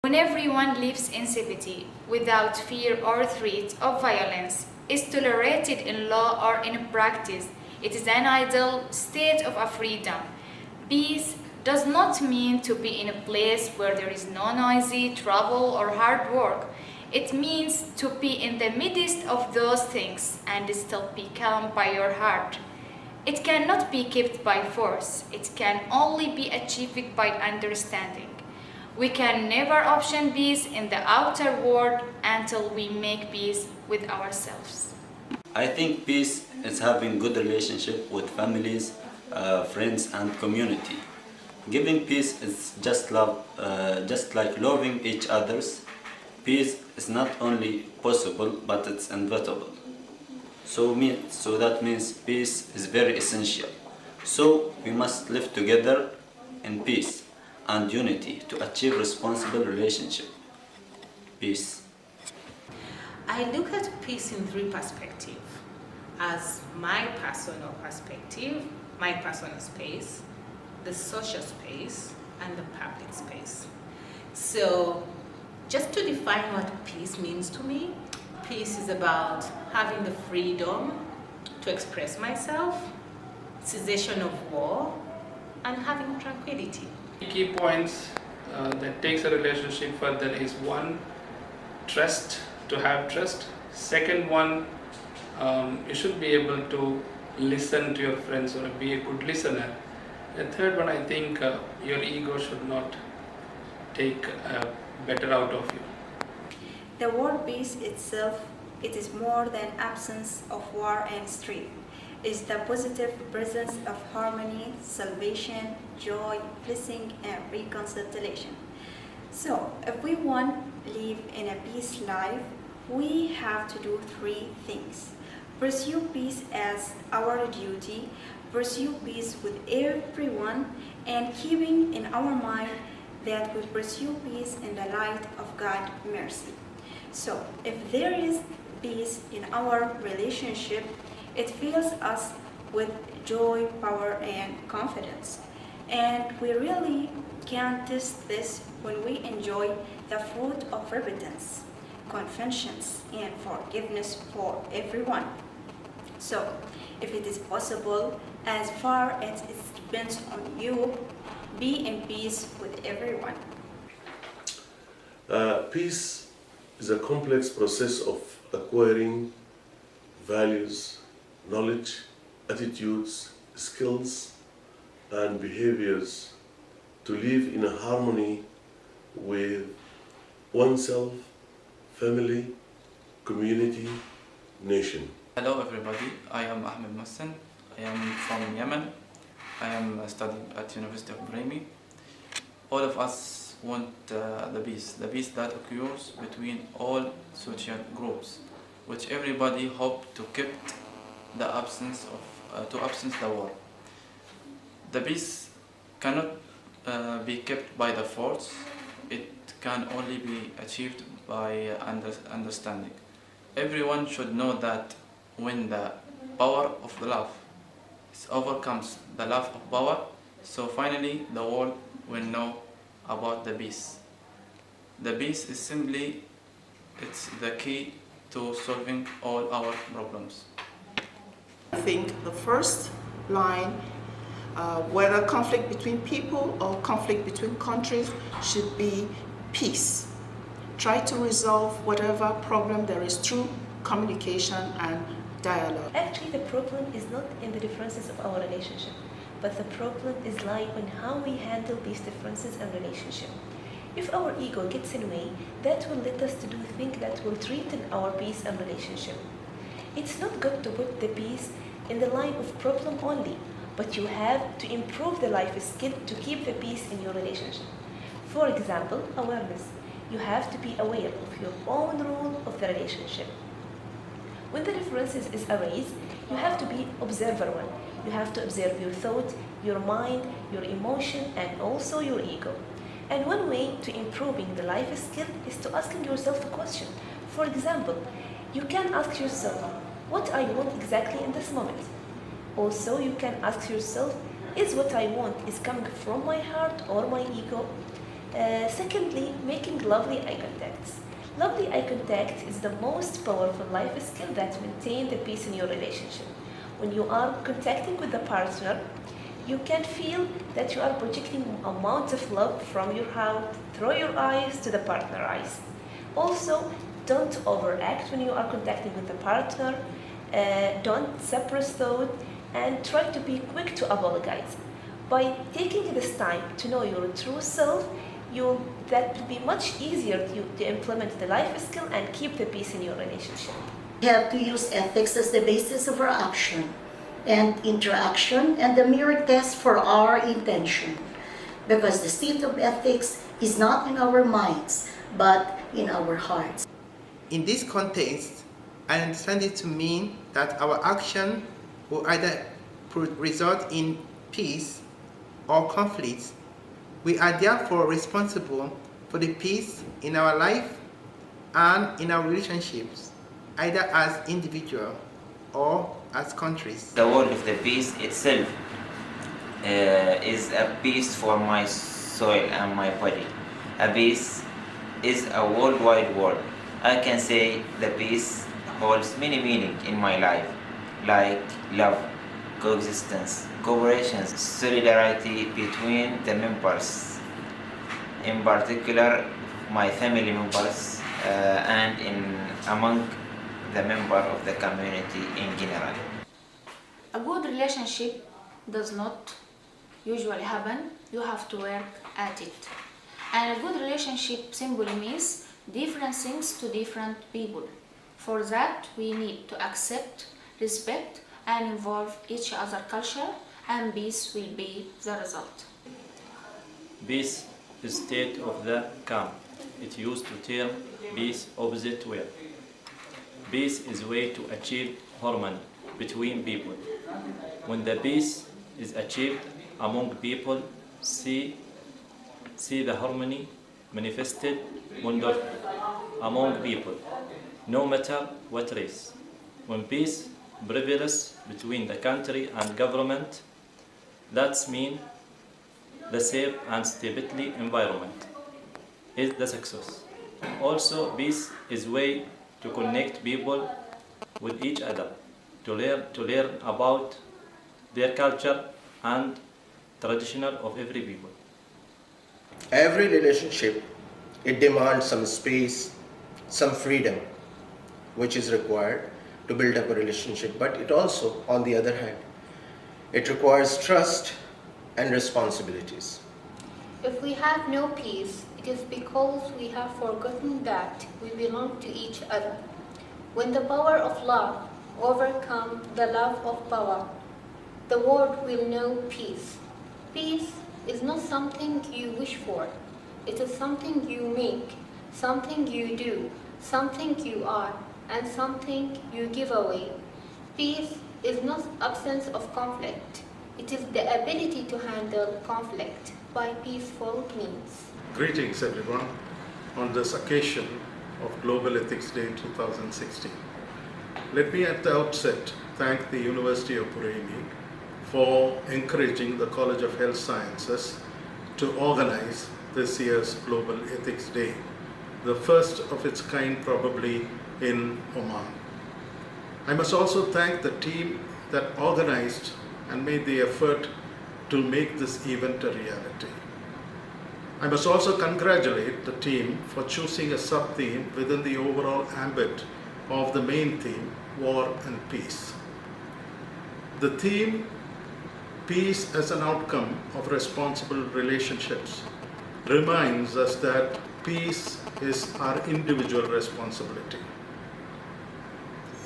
When everyone lives in safety, without fear or threat of violence, is tolerated in law or in practice, it is an ideal state of a freedom. Peace does not mean to be in a place where there is no noisy trouble or hard work. It means to be in the midst of those things and still be calm by your heart. It cannot be kept by force. It can only be achieved by understanding. We can never option peace in the outer world until we make peace with ourselves. I think peace is having good relationship with families, friends and community. Giving peace is just love, just like loving each other's. Peace is not only possible, but it's inevitable. So that means peace is very essential. So we must live together in peace and unity to achieve responsible relationship. Peace. I look at peace in three perspectives. As my personal perspective, my personal space, the social space, and the public space. So just to define what peace means to me, peace is about having the freedom to express myself, cessation of war, and having tranquility. Key points that takes a relationship further is one, trust, to have trust. Second one, you should be able to listen to your friends or be a good listener. And third one, I think your ego should not take better out of you. The word peace itself, it is more than absence of war and strife. Is the positive presence of harmony, salvation, joy, blessing, and reconciliation. So, if we want to live in a peace life, we have to do three things. Pursue peace as our duty, pursue peace with everyone, and keeping in our mind that we pursue peace in the light of God's mercy. So, if there is peace in our relationship, it fills us with joy, power, and confidence. And we really can test this when we enjoy the fruit of repentance, confessions, and forgiveness for everyone. So, if it is possible, as far as it depends on you, be in peace with everyone. Peace is a complex process of acquiring values, knowledge, attitudes, skills, and behaviors to live in a harmony with oneself, family, community, nation. Hello everybody, I am Ahmed Massan. I am from Yemen. I am studying at University of Buraimi. All of us want the peace that occurs between all social groups, which everybody hope to keep the absence the war. The peace cannot be kept by the force. It can only be achieved by understanding. Everyone should know that when the power of the love overcomes the love of power, so finally the world will know about the peace. The peace is simply, it's the key to solving all our problems. I think the first line, whether conflict between people or conflict between countries, should be peace. Try to resolve whatever problem there is through communication and dialogue. Actually, the problem is not in the differences of our relationship. but the problem is lie on how we handle these differences and relationship. If our ego gets in the way, that will lead us to do things that will threaten our peace and relationship. It's not good to put the peace in the line of problem only, but you have to improve the life skill to keep the peace in your relationship. For example, awareness. You have to be aware of your own role of the relationship. When the differences is erased, you have to be observer one. You have to observe your thought, your mind, your emotion, and also your ego. And one way to improving the life skill is to asking yourself a question. For example, you can ask yourself, what I want exactly in this moment? Also, you can ask yourself, is what I want is coming from my heart or my ego? Secondly, making lovely eye contacts. Lovely eye contact is the most powerful life skill that maintains the peace in your relationship. When you are contacting with the partner, you can feel that you are projecting amount of love from your heart through your eyes to the partner's eyes. Also, don't overact when you are contacting with the partner. Don't suppress thought and try to be quick to apologize. By taking this time to know your true self, that will be much easier to implement the life skill and keep the peace in your relationship. We have to use ethics as the basis of our action and interaction and the mirror test for our intention, because the seat of ethics is not in our minds but in our hearts. In this context, I understand it to mean that our action will either result in peace or conflict. We are therefore responsible for the peace in our life and in our relationships, either as individuals or as countries. The word of the peace itself is a peace for my soul and my body. A peace is a worldwide word. I can say the peace holds many meanings in my life, like love, coexistence, cooperation, solidarity between the members, in particular my family members, and among the member of the community in general. A good relationship does not usually happen, you have to work at it. And a good relationship simply means different things to different people. For that, we need to accept, respect, and involve each other's culture, and peace will be the result. Peace is state of the calm. It used to term peace opposite way. Peace is a way to achieve harmony between people. When the peace is achieved among people, see the harmony manifested wonderful among people, no matter what race. When peace prevails between the country and government, that means the safe and stability environment is the success. Also, peace is a way to connect people with each other, to learn about their culture and traditional of every people. Every relationship, it demands some space, some freedom, which is required to build up a relationship. But it also, on the other hand, it requires trust and responsibilities. If we have no peace, it is because we have forgotten that we belong to each other. When the power of love overcomes the love of power, the world will know peace. Peace is not something you wish for. It is something you make, something you do, something you are, and something you give away. Peace is not absence of conflict. It is the ability to handle conflict by peaceful means. Greetings everyone on this occasion of Global Ethics Day 2016. Let me at the outset thank the University of Buraimi for encouraging the College of Health Sciences to organize this year's Global Ethics Day, the first of its kind probably in Oman. I must also thank the team that organized and made the effort to make this event a reality. I must also congratulate the team for choosing a sub-theme within the overall ambit of the main theme, War and Peace. The theme, peace as an outcome of responsible relationships reminds us that peace is our individual responsibility.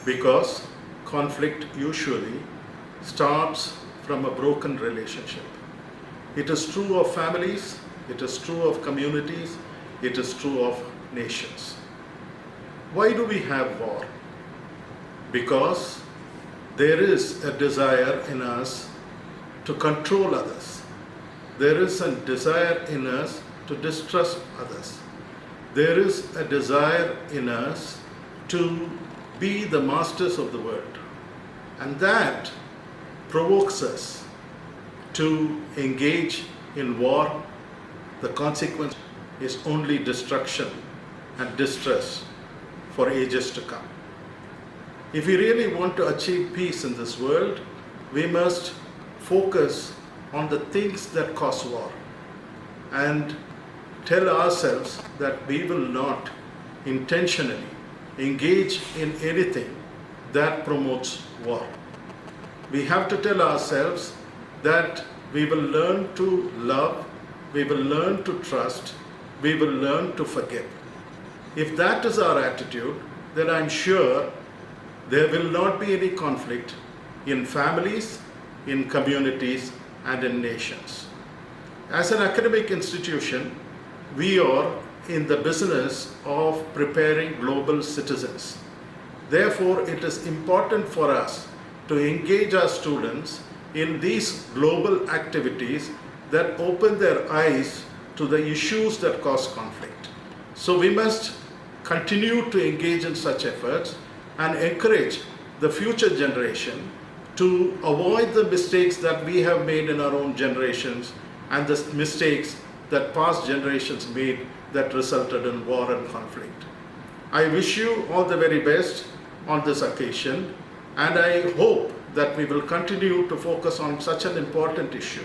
Because conflict usually starts from a broken relationship. It is true of families, it is true of communities, it is true of nations. Why do we have war? Because there is a desire in us to control others. There is a desire in us to distrust others. There is a desire in us to be the masters of the world. And that provokes us to engage in war. The consequence is only destruction and distress for ages to come. If we really want to achieve peace in this world, we must focus on the things that cause war and tell ourselves that we will not intentionally engage in anything that promotes war. We have to tell ourselves that we will learn to love, we will learn to trust, we will learn to forgive. If that is our attitude, then I'm sure there will not be any conflict in families, in communities, and in nations. As an academic institution, we are in the business of preparing global citizens. Therefore, it is important for us to engage our students in these global activities that open their eyes to the issues that cause conflict. So we must continue to engage in such efforts and encourage the future generation to avoid the mistakes that we have made in our own generations and the mistakes that past generations made that resulted in war and conflict. I wish you all the very best on this occasion, and I hope that we will continue to focus on such an important issue.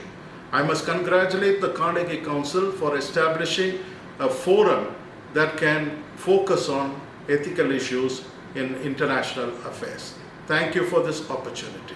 I must congratulate the Carnegie Council for establishing a forum that can focus on ethical issues in international affairs. Thank you for this opportunity.